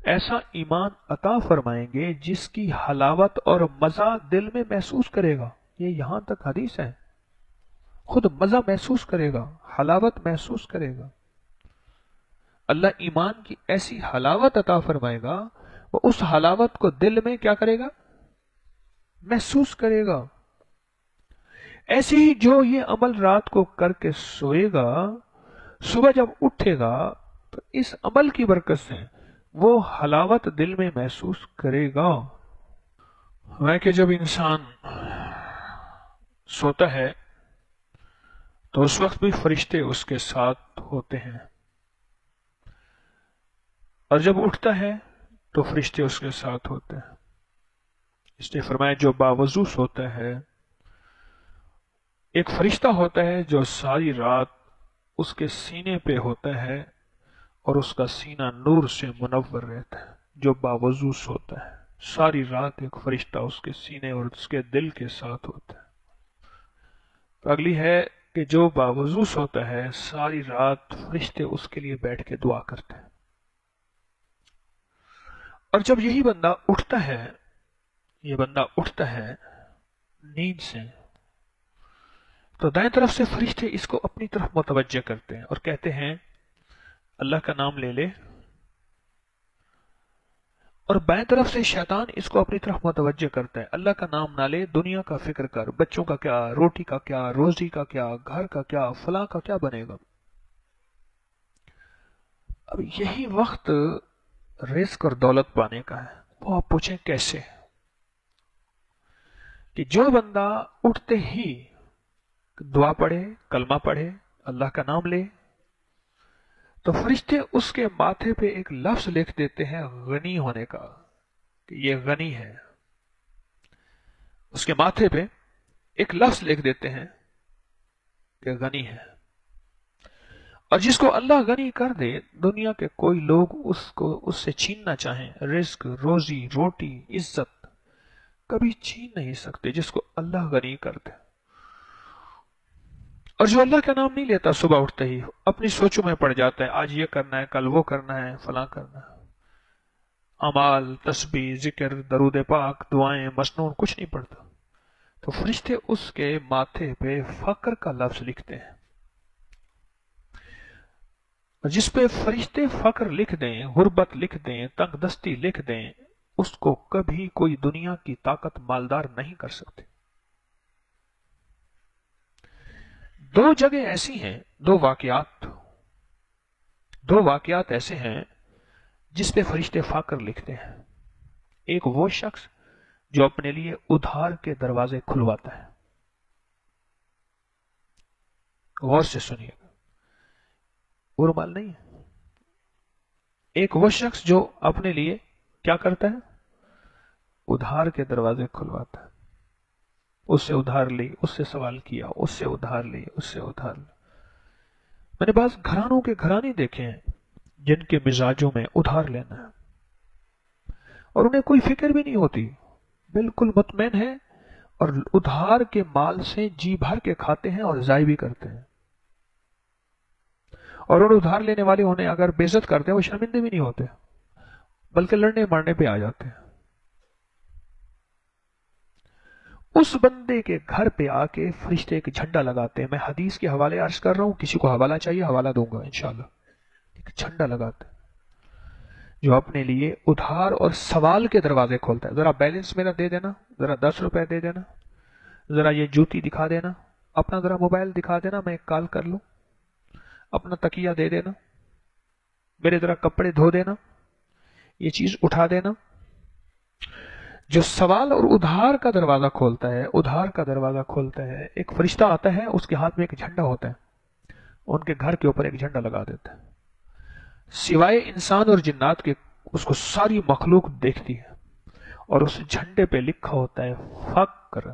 ایسا ایمان عطا فرمائیں گے جس کی حلاوت اور مزہ دل میں محسوس کرے گا. یہ یہاں تک حدیث ہے. خود مزہ محسوس کرے گا، حلاوت محسوس کرے گا. اللہ ایمان کی ایسی حلاوت عطا فرمائے گا، وہ اس حلاوت کو دل میں کیا کرے گا؟ محسوس کرے گا. ایسے ہی جو یہ عمل رات کو کر کے سوئے گا، صبح جب اٹھے گا تو اس عمل کی برکت سے وہ حلاوت دل میں محسوس کرے گا. میں کہ جب انسان سوتا ہے تو اس وقت بھی فرشتے اس کے ساتھ ہوتے ہیں، اور جب اٹھتا ہے تو فرشتے اس کے ساتھ ہوتے ہیں. اس نے فرمایا جو باوضو سوتا ہے، ایک فرشتہ ہوتا ہے جو ساری رات اس کے سینے پہ ہوتا ہے اور اس کا سینہ نور سے منور رہتا ہے. جو باوضو سوتا ہے ساری رات ایک فرشتہ اس کے سینے اور اس کے دل کے ساتھ ہوتا ہے. اگلی ہے کہ جو باوضو سوتا ہے ساری رات فرشتے اس کے لیے بیٹھ کے دعا کرتے ہیں. اور جب یہی بندہ اٹھتا ہے، یہ بندہ اٹھتا ہے نیند سے، تو دائیں طرف سے فرشتے اس کو اپنی طرف متوجہ کرتے ہیں اور کہتے ہیں اللہ کا نام لے لے، اور بائیں طرف سے شیطان اس کو اپنی طرف متوجہ کرتا ہے اللہ کا نام نہ لے، دنیا کا فکر کر، بچوں کا کیا، روٹی کا کیا، روزی کا کیا، گھر کا کیا، فلاں کا کیا بنے گا. اب یہی وقت رزق اور دولت پانے کا ہے. وہ آپ پوچھیں کیسے؟ کہ جو بندہ اٹھتے ہی دعا پڑھے، کلمہ پڑھے، اللہ کا نام لے، تو فرشتے اس کے ماتھے پہ ایک لفظ لکھ دیتے ہیں غنی ہونے کا، کہ یہ غنی ہے. اس کے ماتھے پہ ایک لفظ لکھ دیتے ہیں کہ غنی ہے. اور جس کو اللہ غنی کر دے، دنیا کے کوئی لوگ اس سے چھیننا چاہیں، رزق، روزی، روٹی، عزت کبھی چھین نہیں سکتے جس کو اللہ غنی کر دے. اور جو اللہ کا نام نہیں لیتا صبح اٹھتے ہی اپنی سوچوں میں پڑ جاتا ہے، آج یہ کرنا ہے، کل وہ کرنا ہے، فلاں کرنا ہے. اعمال، تسبیح، ذکر، درود پاک، دعائیں، مسنون کچھ نہیں پڑتا، تو فرشتے اس کے ماتھے پہ فقر کا لفظ لکھتے ہیں. جس پہ فرشتے فقر لکھ دیں، غربت لکھ دیں، تنگ دستی لکھ دیں، اس کو کبھی کوئی دنیا کی طاقت مالدار نہیں کر سکتے. دو جگہ ایسی ہیں، دو واقعات ایسے ہیں جس پہ فرشتے فقر لکھتے ہیں. ایک وہ شخص جو اپنے لیے ادھار کے دروازے کھلواتا ہے. غور سے سنیے گا، رومال نہیں ہے. ایک وہ شخص جو اپنے لیے کیا کرتا ہے؟ ادھار کے دروازے کھلواتا ہے. اس سے ادھار لی، اس سے سوال کیا، اس سے ادھار لی، اس سے ادھار لی. میں نے بعض گھرانوں کے گھرانے دیکھے ہیں جن کے مزاجوں میں ادھار لینا ہے، اور انہیں کوئی فکر بھی نہیں ہوتی، بالکل مطمئن ہے، اور ادھار کے مال سے جی بھر کے کھاتے ہیں اور ضائع بھی کرتے ہیں. اور ان ادھار لینے والے انہیں اگر بے عزت کرتے ہیں وہ شرمندے بھی نہیں ہوتے، بلکہ لڑنے مارنے پہ آ جاتے ہیں. اس بندے کے گھر پہ آ کے فرشتے ایک جھنڈا لگاتے ہیں. میں حدیث کے حوالے عرض کر رہا ہوں، کسی کو حوالہ چاہیے حوالہ دوں گا انشاءاللہ. ایک جھنڈا لگاتے ہیں جو اپنے لیے ادھار اور سوال کے دروازے کھولتا ہے. ذرا بیلنس میرا دے دینا، ذرا 10 روپے دے دینا، ذرا یہ جوتی دکھا دینا، اپنا ذرا موبائل دکھا دینا، میں ایک کال کر لوں، اپنا تکیہ دے دینا، میرے ذرا کپڑے دھو دینا، یہ چیز اٹھا دینا. جو سوال اور ادھار کا دروازہ کھولتا ہے، ادھار کا دروازہ کھولتا ہے، ایک فرشتہ آتا ہے، اس کے ہاتھ میں ایک جھنڈا ہوتا ہے، ان کے گھر کے اوپر ایک جھنڈا لگا دیتا ہے. سوائے انسان اور جنات کے اس کو ساری مخلوق دیکھتی ہے، اور اس جھنڈے پہ لکھا ہوتا ہے فقر.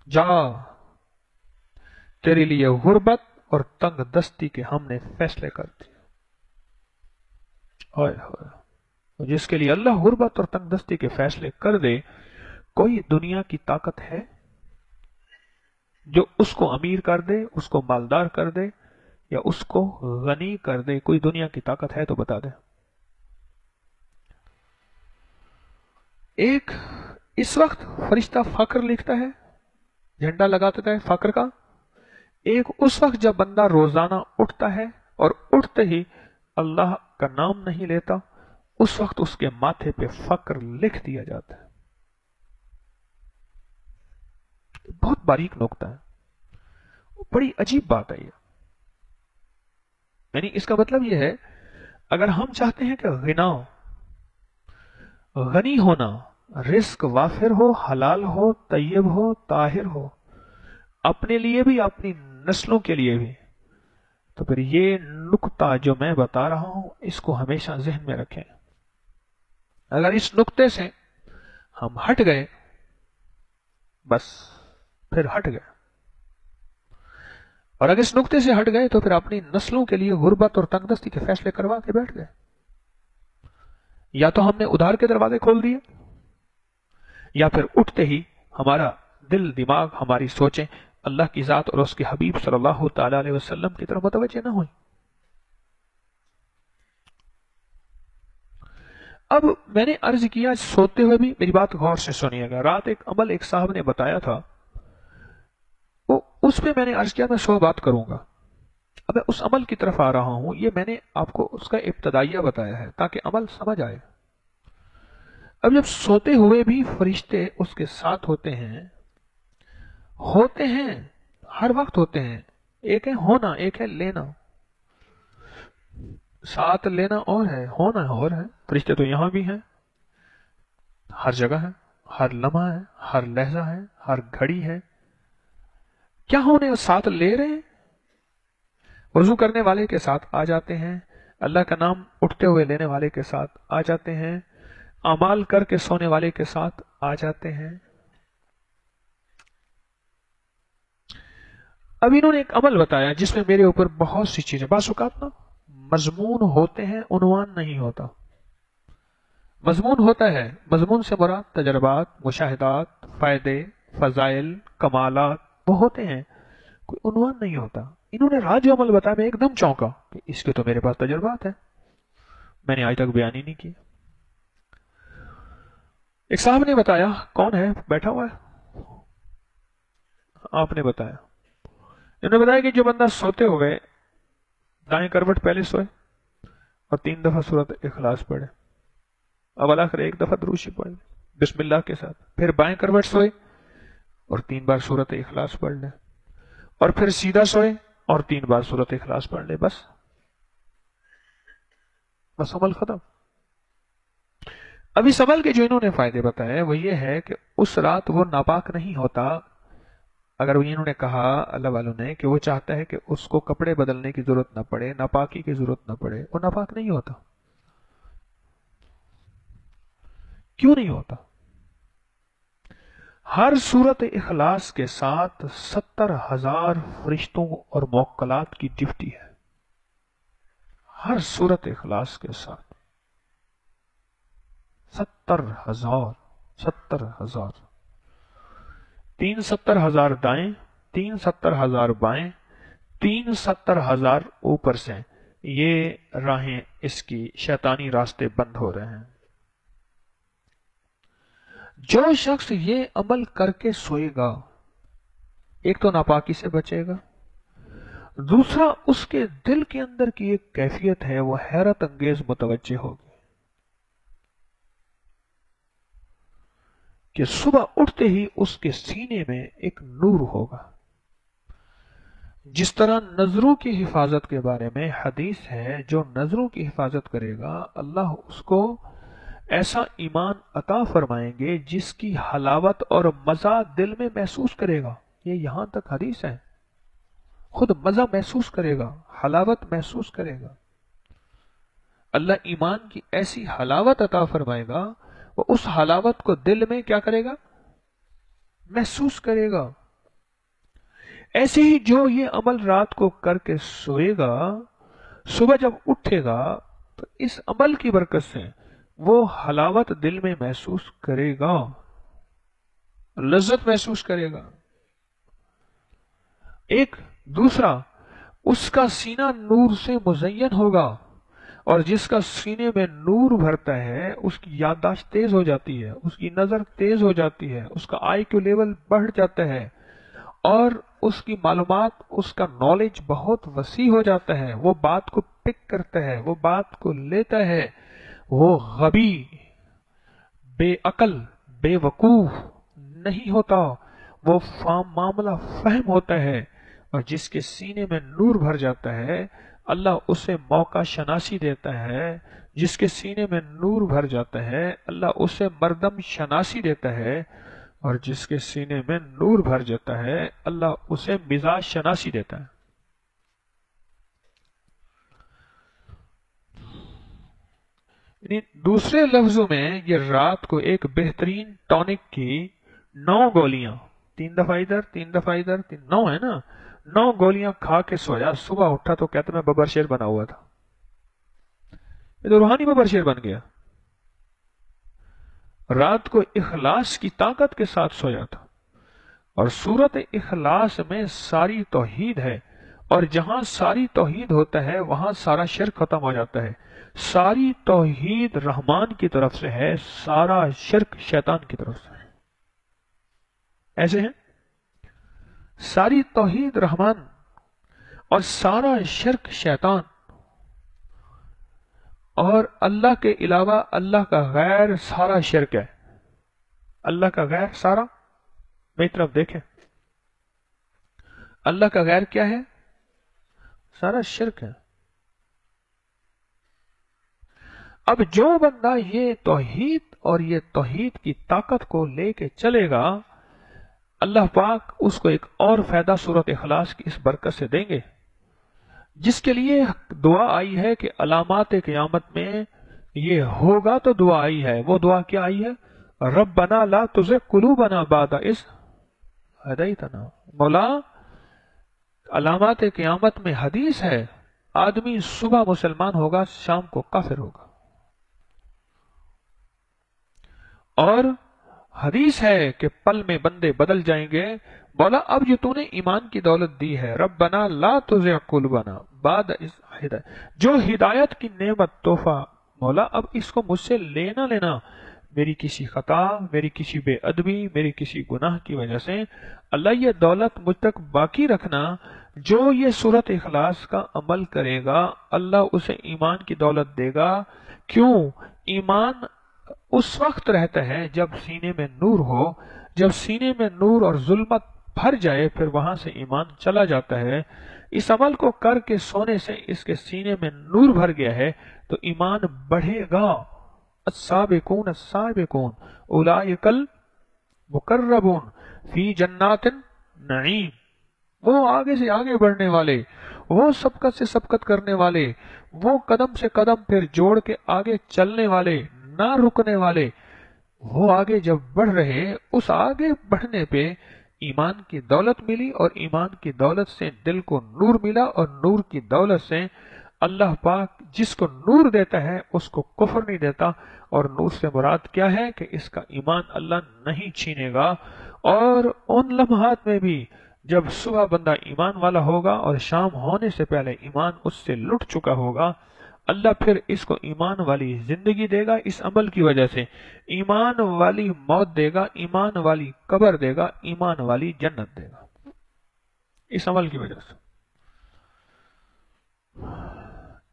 جا، تیرے لیے غربت اور تنگ دستی کے ہم نے فیصلے کر دیے. جس کے لیے اللہ غربت اور تنگ دستی کے فیصلے کر دے، کوئی دنیا کی طاقت ہے جو اس کو امیر کر دے، اس کو مالدار کر دے؟ یا اس کو غنی کر دے. کوئی دنیا کی طاقت ہے تو بتا دے. ایک اس وقت فرشتہ فقر لکھتا ہے، جھنڈا لگاتا ہے فقر کا. ایک اس وقت جب بندہ روزانہ اٹھتا ہے اور اٹھتے ہی اللہ کا نام نہیں لیتا، اس وقت اس کے ماتھے پہ فقر لکھ دیا جاتا ہے. بہت باریک نقطہ ہے، بڑی عجیب بات ہے یہ. یعنی اس کا مطلب یہ ہے، اگر ہم چاہتے ہیں کہ غنی ہونا، رزق وافر ہو، حلال ہو، طیب ہو، طاہر ہو، اپنے لیے بھی اپنی نسلوں کے لیے بھی، تو پھر یہ نقطہ جو میں بتا رہا ہوں اس کو ہمیشہ ذہن میں رکھیں. اگر اس نقطے سے ہم ہٹ گئے، بس پھر ہٹ گئے. اور اگر اس نقطے سے ہٹ گئے تو پھر اپنی نسلوں کے لیے غربت اور تنگ دستی کے فیصلے کروا کے بیٹھ گئے. یا تو ہم نے ادھار کے دروازے کھول دیے، یا پھر اٹھتے ہی ہمارا دل، دماغ، ہماری سوچیں اللہ کی ذات اور اس کے حبیب صلی اللہ تعالی علیہ وسلم کی طرف متوجہ نہ ہوئی. اب میں نے عرض کیا، سوتے ہوئے بھی میری بات غور سے سنیے گا. رات ایک عمل ایک صاحب نے بتایا تھا، اس پہ میں نے عرض کیا میں 100 بات کروں گا. اب میں اس عمل کی طرف آ رہا ہوں. یہ میں نے آپ کو اس کا ابتدائیہ بتایا ہے تاکہ عمل سمجھ آئے. اب جب سوتے ہوئے بھی فرشتے اس کے ساتھ ہوتے ہیں ہر وقت ہوتے ہیں. ایک ہے ہونا، ایک ہے لینا. ساتھ لینا اور ہے، ہونا اور ہے. فرشتے تو یہاں بھی ہیں، ہر جگہ ہے، ہر لمحہ ہے، ہر لہجہ ہے، ہر گھڑی ہے. کیا ہونے ساتھ لے رہے ہیں؟ وضو کرنے والے کے ساتھ آ جاتے ہیں، اللہ کا نام اٹھتے ہوئے لینے والے کے ساتھ آ جاتے ہیں، اعمال کر کے سونے والے کے ساتھ آ جاتے ہیں. اب انہوں نے ایک عمل بتایا جس میں میرے اوپر بہت سی چیزیں، بعض اوقات نا مضمون ہوتے ہیں، عنوان نہیں ہوتا. مضمون ہوتا ہے، مضمون سے مراد تجربات، مشاہدات، فائدے، فضائل، کمالات وہ ہوتے ہیں، کوئی عنوان نہیں ہوتا. انہوں نے راج عمل بتایا، میں ایک دم چونکا کہ اس کے تو میرے پاس تجربات ہیں، میں نے آج تک بیان ہی نہیں کیا. ایک صاحب نے بتایا، کون ہے بیٹھا ہوا ہے؟ آپ نے بتایا. انہوں نے بتایا کہ جو بندہ سوتے ہوئے دائیں کروٹ پہلے سوئے اور 3 دفعہ سورت اخلاص پڑھے، اول آخر ایک دفعہ درود شریف پڑھ لے بسم اللہ کے ساتھ، پھر بائیں کروٹ سوئے اور 3 بار سورت اخلاص پڑھ لے، اور پھر سیدھا سوئے اور 3 بار سورت اخلاص پڑھ لے، بس عمل ختم. اب اس عمل کے جو انہوں نے فائدے بتائے وہ یہ ہے کہ اس رات وہ ناپاک نہیں ہوتا. اگر انہوں نے کہا اللہ والوں نے کہ وہ چاہتا ہے کہ اس کو کپڑے بدلنے کی ضرورت نہ پڑے، ناپاکی کی ضرورت نہ پڑے، وہ ناپاک نہیں ہوتا. کیوں نہیں ہوتا؟ ہر سورت اخلاص کے ساتھ 70,000 فرشتوں اور موکلات کی ڈیوٹی ہے. ہر سورت اخلاص کے ساتھ 70,000 3 70,000 دائیں، 3 70,000 بائیں، 3 70,000 اوپر سے. یہ راہیں اس کی شیطانی راستے بند ہو رہے ہیں. جو شخص یہ عمل کر کے سوئے گا، ایک تو ناپاکی سے بچے گا، دوسرا اس کے دل کے اندر کی ایک کیفیت ہے وہ حیرت انگیز متوجہ ہوگی کہ صبح اٹھتے ہی اس کے سینے میں ایک نور ہوگا. جس طرح نظروں کی حفاظت کے بارے میں حدیث ہے، جو نظروں کی حفاظت کرے گا اللہ اس کو ایسا ایمان عطا فرمائیں گے جس کی حلاوت اور مزہ دل میں محسوس کرے گا. یہ یہاں تک حدیث ہے، خود مزہ محسوس کرے گا، حلاوت محسوس کرے گا. اللہ ایمان کی ایسی حلاوت عطا فرمائے گا، وہ اس حلاوت کو دل میں کیا کرے گا؟ محسوس کرے گا. ایسے ہی جو یہ عمل رات کو کر کے سوئے گا، صبح جب اٹھے گا تو اس عمل کی برکت سے وہ حلاوت دل میں محسوس کرے گا، لذت محسوس کرے گا. ایک دوسرا، اس کا سینہ نور سے مزین ہوگا، اور جس کا سینے میں نور بھرتا ہے اس کی یادداشت تیز ہو جاتی ہے، اس کی نظر تیز ہو جاتی ہے، اس کا آئی کیو لیول بڑھ جاتا ہے، اور اس کی معلومات، اس کا نالج بہت وسیع ہو جاتا ہے، وہ بات کو پک کرتا ہے، وہ بات کو لیتا ہے، وہ غبی، بے عقل، بے وقوف نہیں ہوتا، وہ معاملہ فہم ہوتا ہے، اور جس کے سینے میں نور بھر جاتا ہے اللہ اسے موقع شناسی دیتا ہے، جس کے سینے میں نور بھر جاتا ہے اللہ اسے مردم شناسی دیتا ہے، اور جس کے سینے میں نور بھر جاتا ہے اللہ اسے مزاج شناسی دیتا ہے۔ یعنی دوسرے لفظوں میں یہ رات کو ایک بہترین ٹونک کی 9 گولیاں، 3 دفعہ ادھر 3 دفعہ ادھر 9 ہے نا، 9 گولیاں کھا کے سویا، صبح اٹھا تو کہتا میں ببر شیر بنا ہوا تھا، یہ تو روحانی ببر شیر بن گیا۔ رات کو اخلاص کی طاقت کے ساتھ سویا تھا، اور سورت اخلاص میں ساری توحید ہے، اور جہاں ساری توحید ہوتا ہے وہاں سارا شرک ختم ہو جاتا ہے۔ ساری توحید رحمان کی طرف سے ہے، سارا شرک شیطان کی طرف سے ہے۔ ایسے ہیں ساری توحید رحمان اور سارا شرک شیطان، اور اللہ کے علاوہ اللہ کا غیر سارا شرک ہے۔ اللہ کا غیر سارا، میری طرف دیکھیں، اللہ کا غیر کیا ہے؟ سارا شرک ہے۔ اب جو بندہ یہ توحید اور یہ توحید کی طاقت کو لے کے چلے گا، اللہ پاک اس کو ایک اور فائدہ سورت اخلاص کی اس برکت سے دیں گے، جس کے لیے دعا آئی ہے کہ علامات قیامت میں یہ ہوگا، تو دعا آئی ہے۔ وہ دعا کیا آئی ہے؟ ربنا لا تزغ قلوبنا بعد اذ ہدیتنا۔ مولا، علامات قیامت میں حدیث ہے آدمی صبح مسلمان ہوگا، شام کو کافر ہوگا، اور حدیث ہے کہ پل میں بندے بدل جائیں گے۔ مولا اب جو تو نے ایمان کی دولت دی ہے، ربنا لا تزغ قلوبنا بعد اذ ہدیتنا، جو ہدایت کی نعمت تحفہ، مولا اب اس کو مجھ سے لینا لینا، میری کسی خطا، میری کسی بے ادبی، میری کسی گناہ کی وجہ سے اللہ یہ دولت مجھ تک باقی رکھنا۔ جو یہ سورت اخلاص کا عمل کرے گا اللہ اسے ایمان کی دولت دے گا۔ کیوں؟ ایمان اس وقت رہتا ہے جب سینے میں نور ہو، جب سینے میں نور اور ظلمت بھر جائے پھر وہاں سے ایمان چلا جاتا ہے۔ اس عمل کو کر کے سونے سے اس کے سینے میں نور بھر گیا ہے تو ایمان بڑھے گا۔ السابقون السابقون اولئک المقربون فی جنات النعیم، وہ آگے سے آگے بڑھنے والے، وہ سبقت سے سبقت کرنے والے، وہ قدم سے قدم پھر جوڑ کے آگے چلنے والے، نہ رکنے والے، وہ آگے جب بڑھ رہے، اس آگے بڑھنے پہ ایمان کی دولت ملی، اور ایمان کی دولت سے دل کو نور ملا، اور نور کی دولت سے اللہ پاک جس کو نور دیتا ہے اس کو کفر نہیں دیتا۔ اور نور سے مراد کیا ہے کہ اس کا ایمان اللہ نہیں چھینے گا۔ اور ان لمحات میں بھی جب صبح بندہ ایمان والا ہوگا اور شام ہونے سے پہلے ایمان اس سے لٹ چکا ہوگا، اللہ پھر اس کو ایمان والی زندگی دے گا، اس عمل کی وجہ سے ایمان والی موت دے گا، ایمان والی قبر دے گا، ایمان والی جنت دے گا، اس عمل کی وجہ سے۔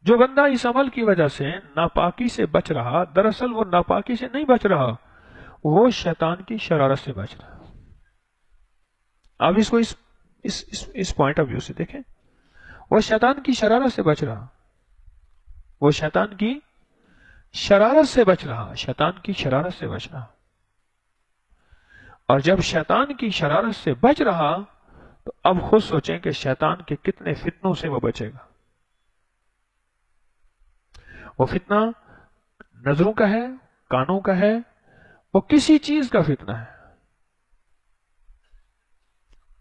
جو بندہ اس عمل کی وجہ سے ناپاکی سے بچ رہا، دراصل وہ ناپاکی سے نہیں بچ رہا، وہ شیطان کی شرارت سے بچ رہا۔ آپ اس کو اس پوائنٹ آف ویو سے دیکھیں، وہ شیطان کی شرارت سے بچ رہا، وہ شیطان کی شرارت سے بچ رہا، شیطان کی شرارت سے بچ رہا۔ اور جب شیطان کی شرارت سے بچ رہا تو اب خود سوچیں کہ شیطان کے کتنے فتنوں سے وہ بچے گا۔ وہ فتنہ نظروں کا ہے، کانوں کا ہے، وہ کسی چیز کا فتنہ ہے،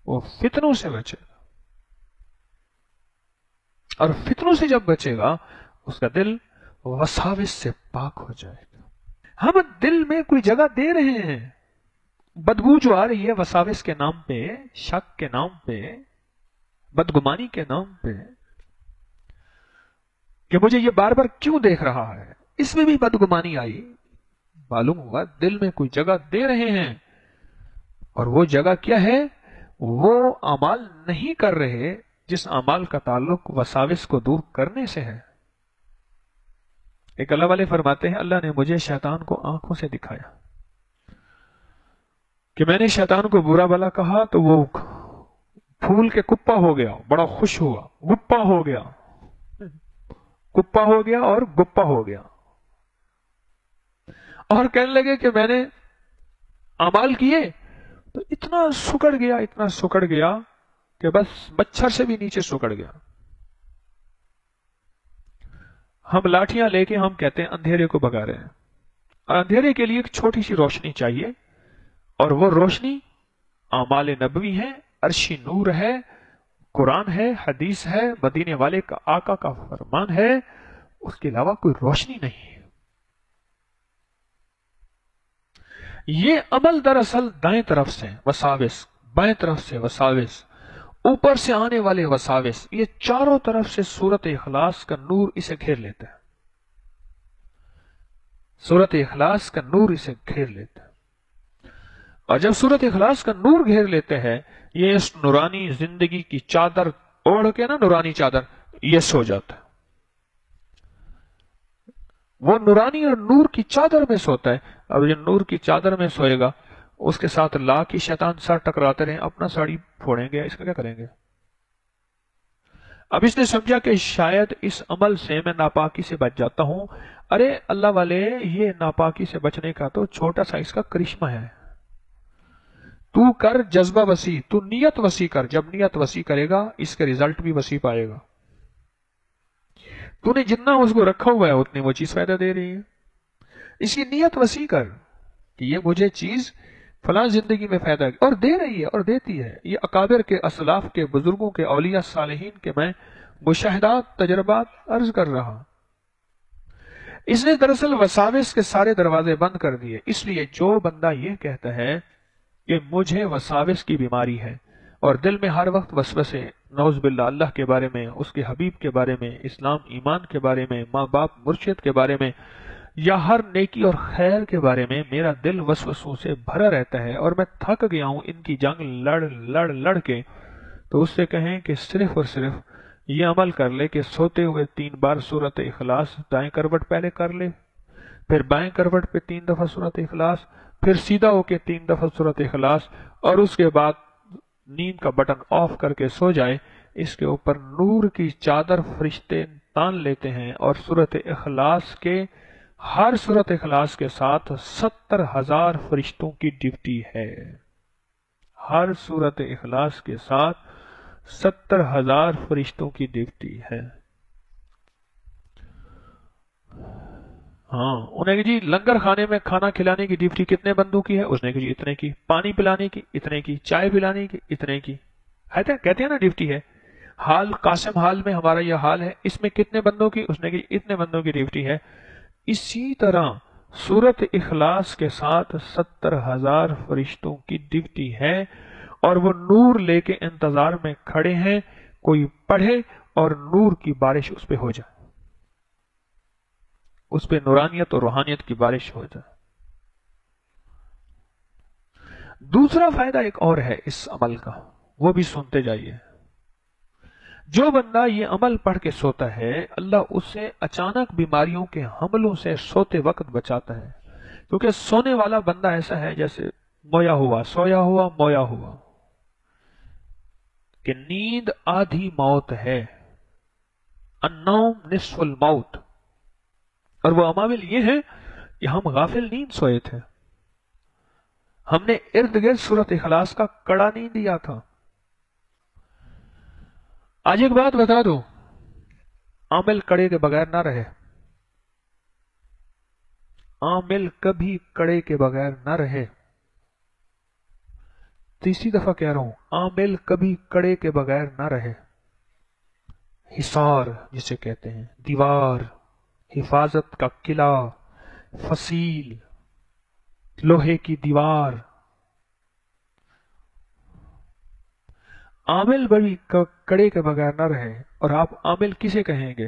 وہ فتنوں سے بچے گا۔ اور فتنوں سے جب بچے گا اس کا دل وساوس سے پاک ہو جائے گا۔ ہم دل میں کوئی جگہ دے رہے ہیں، بدبو جو آ رہی ہے وساوس کے نام پہ، شک کے نام پہ، بدگمانی کے نام پہ، کہ مجھے یہ بار بار کیوں دیکھ رہا ہے، اس میں بھی بدگمانی آئی، معلوم ہوا دل میں کوئی جگہ دے رہے ہیں، اور وہ جگہ کیا ہے؟ وہ اعمال نہیں کر رہے جس اعمال کا تعلق وساوس کو دور کرنے سے ہے۔ ایک اللہ والے فرماتے ہیں اللہ نے مجھے شیطان کو آنکھوں سے دکھایا کہ میں نے شیطان کو برا بلا کہا تو وہ پھول کے کپا ہو گیا، بڑا خوش ہوا، گپا ہو گیا، کپا ہو گیا اور گپا ہو گیا، اور کہنے لگے کہ میں نے اعمال کیے تو اتنا سکڑ گیا، اتنا سکڑ گیا کہ بس مچھر سے بھی نیچے سکڑ گیا۔ ہم لاٹھیاں لے کے ہم کہتے ہیں اندھیرے کو بھگا رہے ہیں، اور اندھیرے کے لیے ایک چھوٹی سی روشنی چاہیے، اور وہ روشنی اعمال نبوی ہے، عرشی نور ہے، قرآن ہے، حدیث ہے، مدینے والے کا آقا کا فرمان ہے، اس کے علاوہ کوئی روشنی نہیں ہے۔ یہ عمل دراصل دائیں طرف سے وساوس، بائیں طرف سے وساوس، اوپر سے آنے والے وساوس، یہ چاروں طرف سے سورت اخلاص کا نور اسے گھیر لیتا ہے، سورت اخلاص کا نور اسے گھیر لیتا ہے، اور جب سورت اخلاص کا نور گھیر لیتے ہیں یہ اس نورانی زندگی کی چادر اوڑھ کے نا، نورانی چادر، یہ سو جاتا ہے، وہ نورانی اور نور کی چادر میں سوتا ہے۔ اب یہ نور کی چادر میں سوئے گا، اس کے ساتھ لا کی شیطان سر ٹکراتے رہے، اپنا ساڑی پھوڑیں گے، اس کا کیا کریں گے؟ اب اس نے سمجھا کہ شاید اس عمل سے میں ناپاکی سے بچ جاتا ہوں۔ ارے اللہ والے، یہ ناپاکی سے بچنے کا تو چھوٹا سا اس کا کرشمہ ہے، تو کر جذبہ وسیع، تو نیت وسیع کر، جب نیت وسیع کرے گا اس کے ریزلٹ بھی وسیع پائے گا۔ تو نے جتنا اس کو رکھا ہوا ہے اتنی وہ چیز فائدہ دے رہی ہے، اس کی نیت وسیع کر کہ یہ مجھے چیز فلاں زندگی میں فائدہ اور دے رہی ہے اور دیتی ہے۔ یہ اکابر کے، اسلاف کے، بزرگوں کے، اولیاء صالحین کے میں مشاہدات، تجربات عرض کر رہا۔ اس نے دراصل وساوس کے سارے دروازے بند کر دیے، اس لیے جو بندہ یہ کہتا ہے کہ مجھے وساوس کی بیماری ہے اور دل میں ہر وقت وسوسے، نعوذ باللہ، اللہ کے بارے میں، اس کے حبیب کے بارے میں، اسلام ایمان کے بارے میں، ماں باپ مرشد کے بارے میں، یا ہر نیکی اور خیر کے بارے میں میرا دل وسوسوں سے بھرا رہتا ہے اور میں تھک گیا ہوں ان کی جنگ لڑ لڑ لڑ کے، تو اس سے کہیں کہ صرف اور صرف یہ عمل کر لے کہ سوتے ہوئے 3 بار سورت اخلاص دائیں کروٹ پہلے کر لے، پھر بائیں کروٹ پہ 3 دفعہ سورت اخلاص، پھر سیدھا ہو کے 3 دفعہ سورت اخلاص، اور اس کے بعد نیند کا بٹن آف کر کے سو جائے۔ اس کے اوپر نور کی چادر فرشتے تان لیتے ہیں، اور سورت اخلاص کے، ہر سورت اخلاص کے ساتھ 70,000 فرشتوں کی ڈیوٹی ہے، ہر سورت اخلاص کے ساتھ 70,000 فرشتوں کی ڈیوٹی ہے۔ ہاں، انہیں کہ جی لنگر خانے میں کھانا کھلانے کی ڈیوٹی کتنے بندوں کی ہے؟ اس نے کہ جی اتنے کی، پانی پلانے کی اتنے کی، چائے پلانے کی اتنے کی، کہتے ہیں نا ڈیوٹی ہے۔ حال قاسم حال میں ہمارا یہ حال ہے، اس میں کتنے بندوں کی؟ اس نے کہ اتنے بندوں کی ڈیوٹی ہے۔ اسی طرح سورت اخلاص کے ساتھ 70,000 فرشتوں کی ڈیوٹی ہے، اور وہ نور لے کے انتظار میں کھڑے ہیں، کوئی پڑھے اور نور کی بارش اس پہ ہو جائے، اس پہ نورانیت اور روحانیت کی بارش ہو جائے۔ دوسرا فائدہ ایک اور ہے اس عمل کا، وہ بھی سنتے جائیے۔ جو بندہ یہ عمل پڑھ کے سوتا ہے، اللہ اسے اچانک بیماریوں کے حملوں سے سوتے وقت بچاتا ہے، کیونکہ سونے والا بندہ ایسا ہے جیسے مویا ہوا، سویا ہوا، مویا ہوا، کہ نیند آدھی موت ہے، النوم نصف الموت۔ اور وہ عوامل یہ ہے کہ ہم غافل نیند سوئے تھے، ہم نے ارد گرد سورت اخلاص کا کڑا نہیں دیا تھا۔ آج ایک بات بتا دو، عامل کڑے کے بغیر نہ رہے، عامل کبھی کڑے کے بغیر نہ رہے۔ تیسری دفعہ کہہ رہا ہوں، عامل کبھی کڑے کے بغیر نہ رہے۔ حصار جسے کہتے ہیں، دیوار، حفاظت کا قلعہ، فصیل، لوہے کی دیوار۔ عامل بڑی کڑے کے بغیر نہ رہے، اور آپ عامل کسے کہیں گے؟